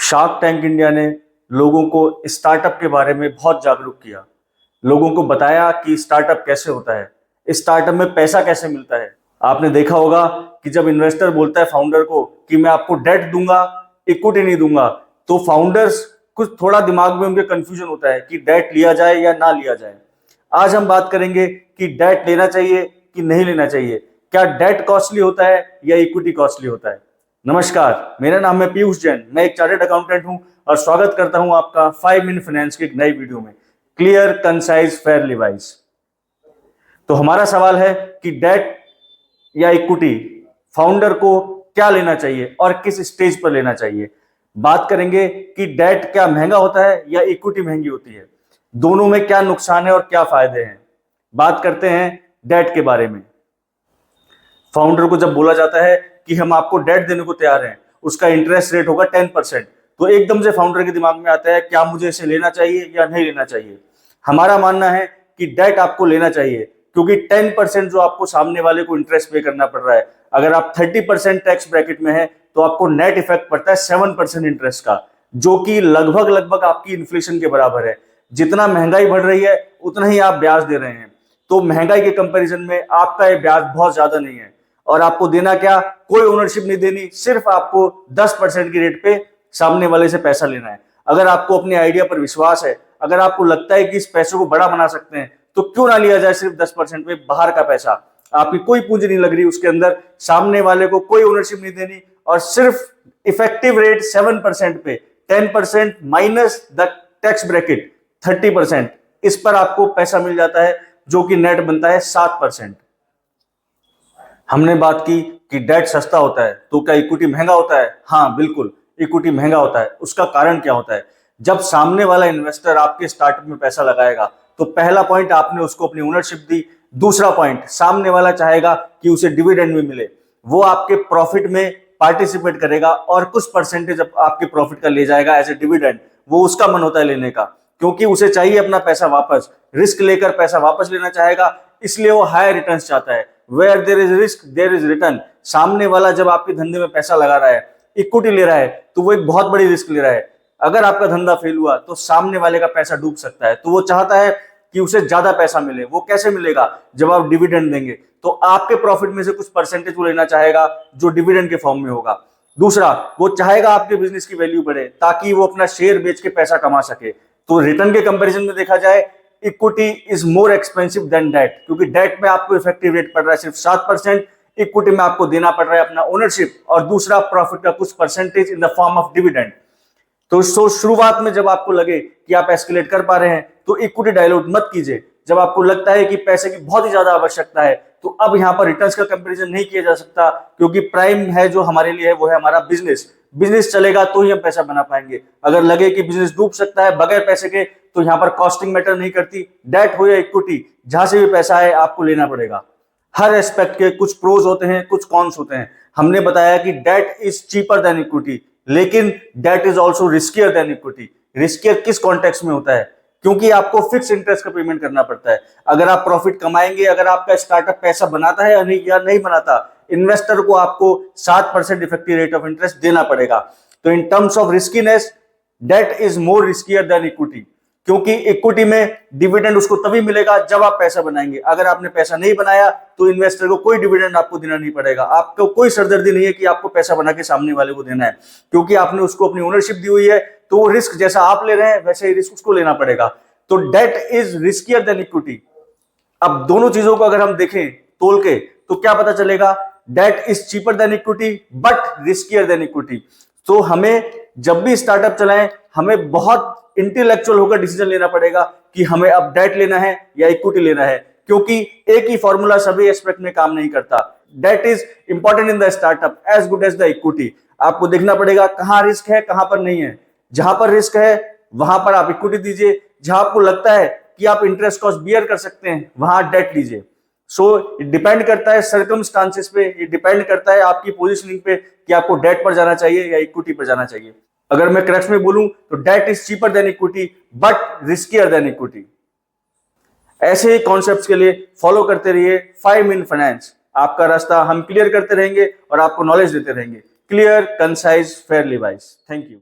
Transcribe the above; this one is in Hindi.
शार्क टैंक इंडिया ने लोगों को स्टार्टअप के बारे में बहुत जागरूक किया। लोगों को बताया कि स्टार्टअप कैसे होता है, स्टार्टअप में पैसा कैसे मिलता है। आपने देखा होगा कि जब इन्वेस्टर बोलता है फाउंडर को कि मैं आपको डेट दूंगा, इक्विटी नहीं दूंगा, तो फाउंडर्स कुछ थोड़ा दिमाग में उनके कंफ्यूजन होता है कि डेट लिया जाए या ना लिया जाए। आज हम बात करेंगे कि डेट लेना चाहिए कि नहीं लेना चाहिए, क्या डेट कॉस्टली होता है या इक्विटी कॉस्टली होता है। नमस्कार, मेरा नाम है पीयूष जैन, मैं एक चार्टर्ड अकाउंटेंट हूं और स्वागत करता हूं आपका 5 मिनट फाइनेंस की एक नई वीडियो में, क्लियर, कंसाइज, फेयरली वाइज। तो हमारा सवाल है कि डेट या इक्विटी फाउंडर को क्या लेना चाहिए और किस स्टेज पर लेना चाहिए। बात करेंगे कि डेट क्या महंगा होता है या इक्विटी महंगी होती है, दोनों में क्या नुकसान है और क्या फायदे हैं। बात करते हैं डेट के बारे में। फाउंडर को जब बोला जाता है कि हम आपको डेट देने को तैयार हैं, उसका इंटरेस्ट रेट होगा 10%, तो एकदम से फाउंडर के दिमाग में आता है क्या मुझे इसे लेना चाहिए या नहीं लेना चाहिए। हमारा मानना है कि डेट आपको लेना चाहिए, क्योंकि 10% जो आपको सामने वाले को इंटरेस्ट पे करना पड़ रहा है, अगर आप 30% टैक्स ब्रैकेट में है तो आपको नेट इफेक्ट पड़ता है 7% इंटरेस्ट का, जो कि लगभग आपकी इन्फ्लेशन के बराबर है। जितना महंगाई बढ़ रही है उतना ही आप ब्याज दे रहे हैं, तो महंगाई के कंपैरिजन में आपका ये ब्याज बहुत ज्यादा नहीं है। और आपको देना क्या, कोई ओनरशिप नहीं देनी, सिर्फ आपको 10% की रेट पे सामने वाले से पैसा लेना है। अगर आपको अपने आइडिया पर विश्वास है, अगर आपको लगता है कि इस पैसे को बड़ा बना सकते हैं, तो क्यों ना लिया जाए सिर्फ 10% पे बाहर का पैसा। आपकी कोई पूंजी नहीं लग रही उसके अंदर, सामने वाले को कोई ओनरशिप नहीं देनी, और सिर्फ इफेक्टिव रेट 7% पे 10% माइनस द टैक्स ब्रैकेट 30%, इस पर आपको पैसा मिल जाता है, जो कि नेट बनता है 7%। हमने बात की कि डेट सस्ता होता है, तो क्या इक्विटी महंगा होता है? हाँ बिल्कुल, इक्विटी महंगा होता है। उसका कारण क्या होता है? जब सामने वाला इन्वेस्टर आपके स्टार्टअप में पैसा लगाएगा, तो पहला पॉइंट, आपने उसको अपनी ओनरशिप दी। दूसरा पॉइंट, सामने वाला चाहेगा कि उसे डिविडेंड भी मिले, वो आपके प्रॉफिट में पार्टिसिपेट करेगा और कुछ परसेंटेज आपके प्रॉफिट का ले जाएगा एज ए डिविडेंड। वो उसका मन होता है लेने का, क्योंकि उसे चाहिए अपना पैसा वापस, रिस्क लेकर पैसा वापस लेना चाहेगा, इसलिए वो हायर रिटर्न्स चाहता है। Where there is risk there is return. सामने वाला जब आपके धंधे में पैसा लगा रहा है, इक्विटी ले रहा है, तो वो एक बहुत बड़ी रिस्क ले रहा है। अगर आपका धंधा फेल हुआ तो सामने वाले का पैसा डूब सकता है, तो वो चाहता है कि उसे ज्यादा पैसा मिले। वो कैसे मिलेगा? जब आप डिविडेंड देंगे, तो आपके प्रॉफिट में से कुछ परसेंटेज वो लेना चाहेगा, जो डिविडेंड के फॉर्म में होगा। दूसरा, वो चाहेगा आपके बिजनेस की वैल्यू बढ़े, ताकि वो अपना शेयर बेच के पैसा कमा सके। तो रिटर्न के कंपैरिजन में देखा जाए, equity is more expensive than debt, क्योंकि डेट में आपको इफेक्टिव रेट पड़ रहा है सिर्फ 7%, इक्विटी में आपको देना पड़ रहा है अपना ओनरशिप और दूसरा प्रॉफिट का कुछ percentage in the form of dividend. तो शुरुआत में जब आपको लगे कि आप एस्केलेट कर पा रहे हैं, तो इक्विटी डायलूट मत कीजिए। जब आपको लगता है कि पैसे की बहुत ही ज्यादा आवश्यकता है, तो अब यहां पर रिटर्न्स का कंपैरिजन नहीं किया जा सकता, क्योंकि प्राइम है जो हमारे लिए है, वो है हमारा बिजनेस। बिजनेस चलेगा तो ही हम पैसा बना पाएंगे। अगर लगे कि बिजनेस डूब सकता है बगैर पैसे के, तो यहां पर कॉस्टिंग मैटर नहीं करती। डेट हो या इक्विटी, जहां से भी पैसा आए आपको लेना पड़ेगा। हर एस्पेक्ट के कुछ प्रोज होते हैं, कुछ कॉन्स होते हैं। हमने बताया कि debt is cheaper than equity, लेकिन debt is also riskier than equity. Riskier किस कॉन्टेक्स्ट में होता है? क्योंकि आपको फिक्स इंटरेस्ट का पेमेंट करना पड़ता है। अगर आप प्रॉफिट कमाएंगे, अगर आपका स्टार्टअप पैसा बनाता है या नहीं बनाता, इन्वेस्टर को आपको 7% इफेक्टिव रेट ऑफ इंटरेस्ट देना पड़ेगा। तो in terms of riskiness, debt is more riskier than equity, क्योंकि इक्विटी में डिविडेंड उसको तभी मिलेगा जब आप पैसा बनाएंगे। अगर आपने पैसा नहीं बनाया तो इन्वेस्टर को कोई डिविडेंड आपको देना नहीं पड़ेगा। आपको कोई सरदर्दी नहीं है कि आपको पैसा बना के सामने वाले को देना है, क्योंकि आपने उसको अपनी ओनरशिप दी हुई है, तो वो रिस्क जैसा आप ले रहे हैं वैसे ही रिस्क उसको लेना पड़ेगा। तो debt is riskier than equity. अब दोनों चीजों को अगर हम देखें तोल के, तो क्या पता चलेगा? Debt is cheaper than equity but riskier than equity. तो हमें जब भी स्टार्टअप चलाएं, हमें बहुत इंटेलेक्चुअल होकर डिसीजन लेना पड़ेगा कि हमें अब डेट लेना है या इक्विटी लेना है, क्योंकि एक ही फॉर्मूला सभी एस्पेक्ट में काम नहीं करता। Debt is important in the startup as good as the equity. आपको देखना पड़ेगा कहां रिस्क है, कहां पर नहीं है। जहां पर रिस्क है वहां पर आप इक्विटी दीजिए, जहां आपको लगता है कि आप इंटरेस्ट कॉस्ट बियर कर सकते हैं, वहां डेट लीजिए। सो डिपेंड करता है सर्कमस्टांसेस पे, ये डिपेंड करता है आपकी पोजीशनिंग पे कि आपको डेट पर जाना चाहिए या इक्विटी पर जाना चाहिए। अगर मैं क्रक्स में बोलूं तो debt is cheaper than equity but riskier than equity. ऐसे ही कॉन्सेप्ट्स के लिए फॉलो करते रहिए 5 मिनट फाइनेंस। आपका रास्ता हम क्लियर करते रहेंगे और आपको नॉलेज देते रहेंगे। Clear, concise, Fairlie wise. Thank you.